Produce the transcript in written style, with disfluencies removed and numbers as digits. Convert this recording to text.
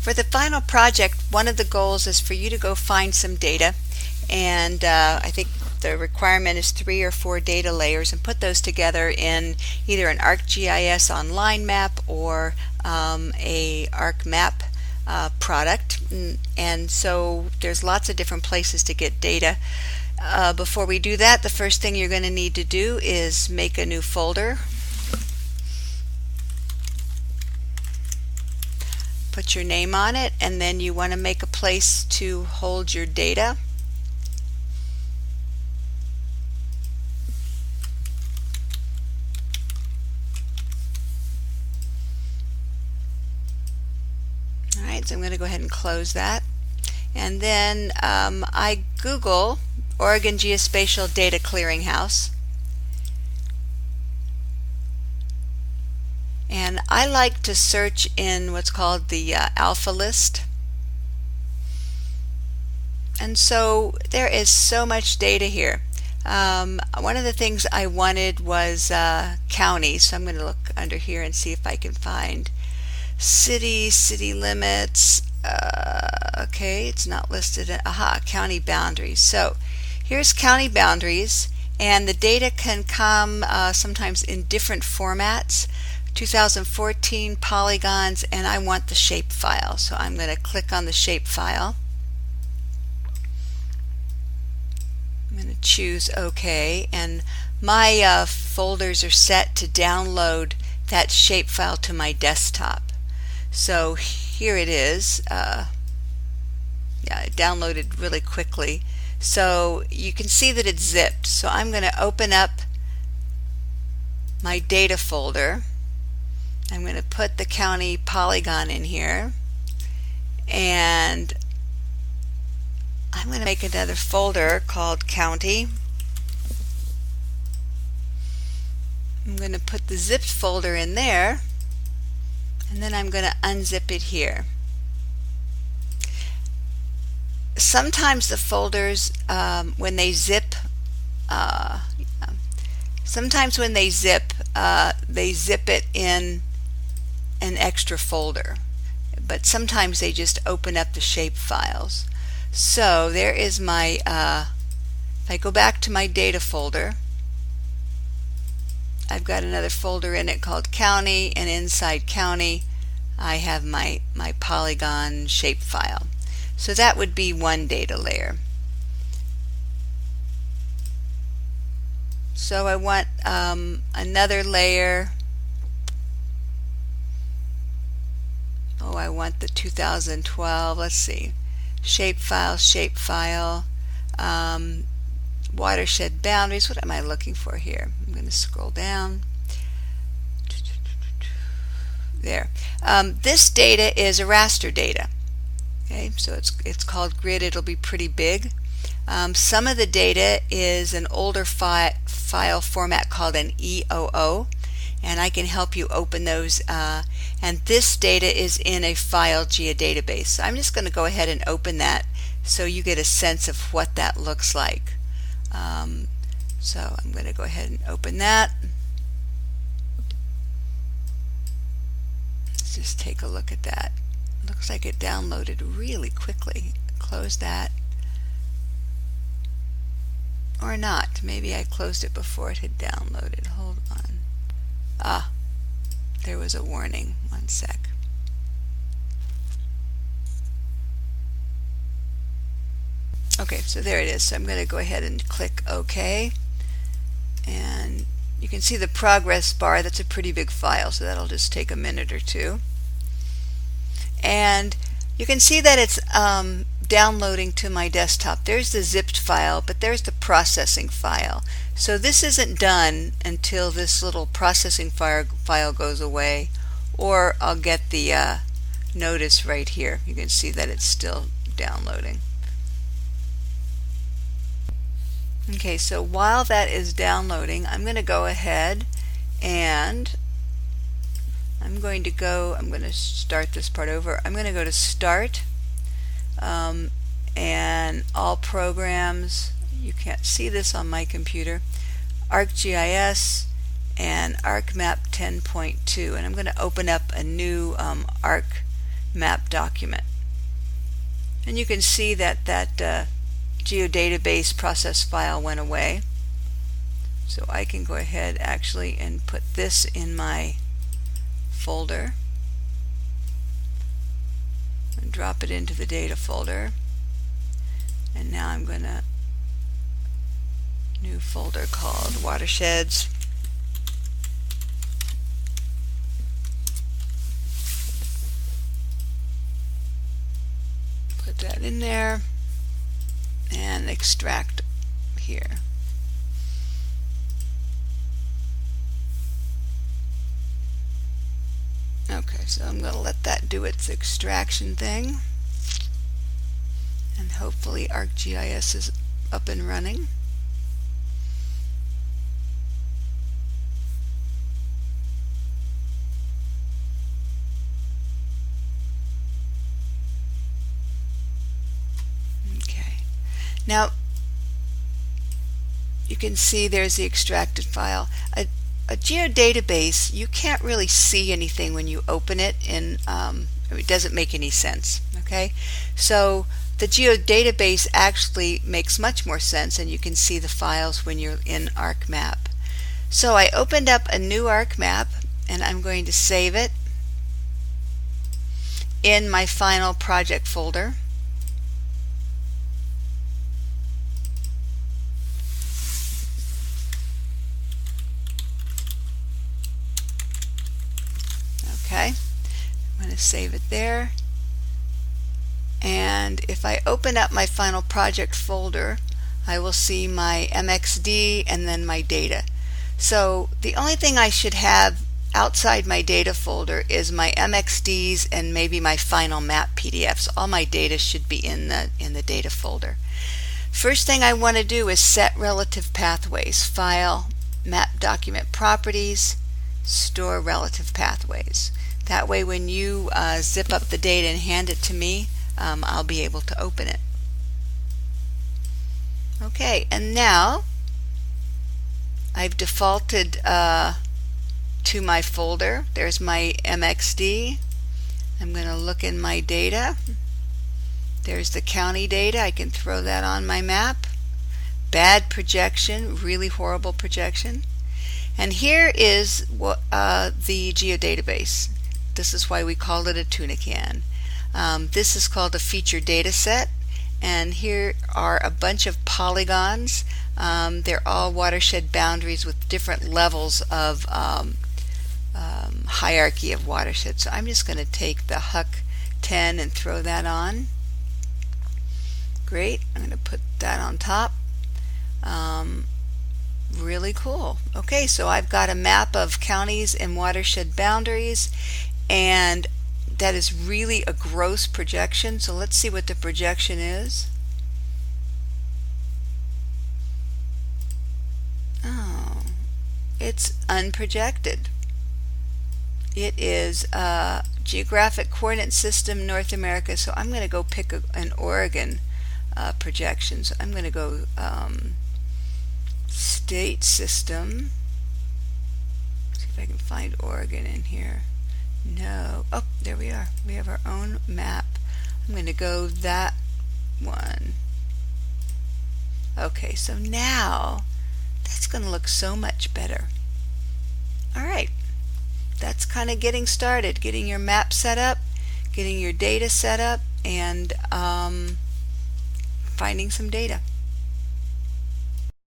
For the final project, one of the goals is for you to go find some data, and I think the requirement is 3 or 4 data layers, and put those together in either an ArcGIS online map or a ArcMap product. And so there's lots of different places to get data. Before we do that, the first thing you're going to need to do is make a new folder. Put your name on it, and then you want to make a place to hold your data. Alright, so I'm going to go ahead and close that. And then I Google Oregon Geospatial Data Clearinghouse. And I like to search in what's called the alpha list. And so there is so much data here. One of the things I wanted was counties, so I'm going to look under here and see if I can find city limits. Okay, it's not listed. Aha, county boundaries. So here's county boundaries, and the data can come sometimes in different formats. 2014 polygons, and I want the shape file, so I'm going to click on the shape file. I'm going to choose OK, and my folders are set to download that shape file to my desktop. So here it is. Yeah, it downloaded really quickly. So you can see that it's zipped. So I'm going to open up my data folder. I'm going to put the county polygon in here, and I'm going to make another folder called county. I'm going to put the zipped folder in there, and then I'm going to unzip it here. Sometimes the folders, when they zip, they zip it in an extra folder, but sometimes they just open up the shape files. So there is my, if I go back to my data folder, I've got another folder in it called county, and inside county I have my polygon shape file. So that would be one data layer. So I want another layer. Oh, I want the 2012, let's see, shape file, watershed boundaries. What am I looking for here? I'm going to scroll down. There. This data is a raster data. Okay, so it's called grid. It'll be pretty big. Some of the data is an older file format called an EOO, and I can help you open those. And this data is in a file geodatabase. So I'm just going to go ahead and open that so you get a sense of what that looks like. So I'm going to go ahead and open that. Let's just take a look at that. Looks like it downloaded really quickly. Close that. Or not. Maybe I closed it before it had downloaded. Hold on. Ah, there was a warning. One sec. Okay, so there it is. So I'm going to go ahead and click OK. And you can see the progress bar. That's a pretty big file, so that'll just take a minute or two. And you can see that it's downloading to my desktop. There's the zipped file, but there's the processing file. So this isn't done until this little processing file goes away, or I'll get the notice right here. You can see that it's still downloading. Okay, so while that is downloading, I'm going to go ahead and I'm going to start this part over. I'm going to go to Start, and All Programs. You can't see this on my computer. ArcGIS and ArcMap 10.2, and I'm going to open up a new map document. And you can see that geodatabase process file went away. So I can go ahead actually and put this in my folder and drop it into the data folder. And now I'm going to new folder called watersheds. Put that in there and extract here. Okay, so I'm going to let that do its extraction thing, and hopefully ArcGIS is up and running. Okay, now you can see there's the extracted file. A geodatabase, you can't really see anything when you open it in, it doesn't make any sense, okay? So the geodatabase actually makes much more sense, and you can see the files when you're in ArcMap. So I opened up a new ArcMap, and I'm going to save it in my final project folder. Okay, I'm going to save it there. And if I open up my final project folder, I will see my MXD and then my data. So the only thing I should have outside my data folder is my MXDs and maybe my final map PDFs. All my data should be in the data folder. First thing I want to do is set relative pathways. File, map document properties, store relative pathways. That way when you zip up the data and hand it to me, I'll be able to open it. Okay, and now I've defaulted to my folder. There's my MXD. I'm going to look in my data. There's the county data. I can throw that on my map. Bad projection, really horrible projection. And here is what, the geodatabase. This is why we called it a tuna can. This is called a feature data set, and here are a bunch of polygons. They're all watershed boundaries with different levels of hierarchy of watersheds. So I'm just going to take the HUC 10 and throw that on. Great. I'm going to put that on top. Really cool. Okay, so I've got a map of counties and watershed boundaries, and that is really a gross projection. So let's see what the projection is. Oh, it's unprojected. It is geographic coordinate system North America. So I'm going to go pick an Oregon projection. So I'm going to go state system. See if I can find Oregon in here. No. Oh, there we are. We have our own map. I'm going to go that one. Okay, so now that's going to look so much better. All right. That's kind of getting started, getting your map set up, getting your data set up, and finding some data.